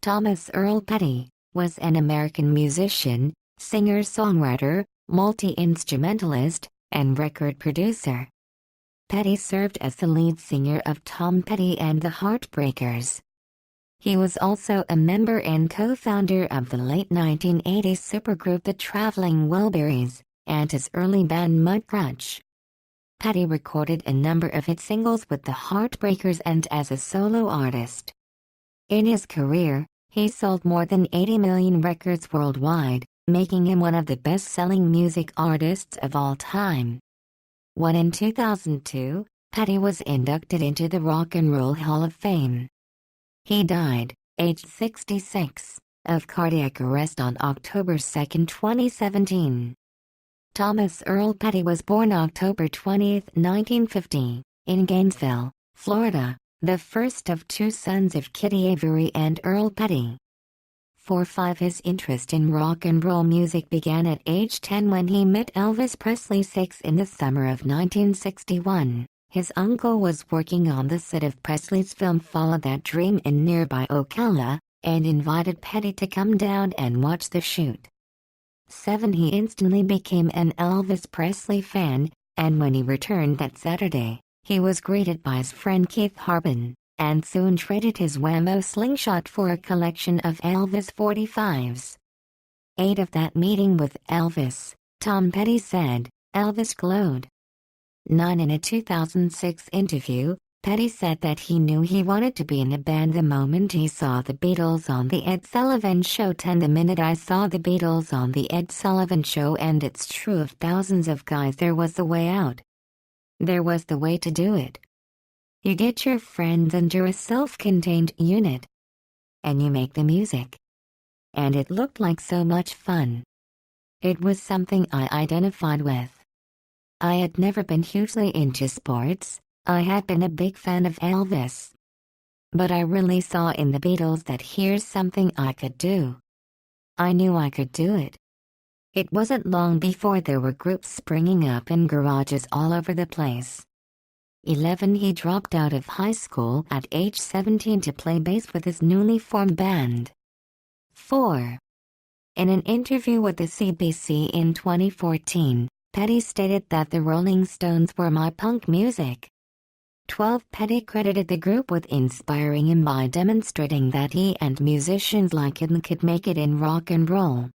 Thomas Earl Petty was an American musician, singer-songwriter, multi-instrumentalist, and record producer. Petty served as the lead singer of Tom Petty and the Heartbreakers. He was also a member and co-founder of the late 1980s supergroup the Traveling Wilburys, and his early band Mudcrutch. Petty recorded a number of hit singles with the Heartbreakers and as a solo artist. In his career, he sold more than 80 million records worldwide, making him one of the best-selling music artists of all time. When in 2002, Petty was inducted into the Rock and Roll Hall of Fame. He died, aged 66, of cardiac arrest on October 2, 2017. Thomas Earl Petty was born October 20, 1950, in Gainesville, Florida, the first of two sons of Kitty Avery and Earl Petty. His interest in rock and roll music began at age 10 when he met Elvis Presley. In the summer of 1961, his uncle was working on the set of Presley's film Follow That Dream in nearby Ocala, and invited Petty to come down and watch the shoot. He instantly became an Elvis Presley fan, and when he returned that Saturday, he was greeted by his friend Keith Harben, and soon traded his Wham-O slingshot for a collection of Elvis 45s. Of that meeting with Elvis, Tom Petty said, Elvis glowed. In a 2006 interview, Petty said that he knew he wanted to be in a band the moment he saw the Beatles on the Ed Sullivan Show. The minute I saw the Beatles on the Ed Sullivan Show, and it's true of thousands of guys, there was the way out. There was the way to do it. You get your friends and you're a self-contained unit. And you make the music. And it looked like so much fun. It was something I identified with. I had never been hugely into sports. I had been a big fan of Elvis. But I really saw in the Beatles that here's something I could do. I knew I could do it. It wasn't long before there were groups springing up in garages all over the place. He dropped out of high school at age 17 to play bass with his newly formed band. In an interview with the CBC in 2014, Petty stated that the Rolling Stones were my punk music. Petty credited the group with inspiring him by demonstrating that he and musicians like him could make it in rock and roll.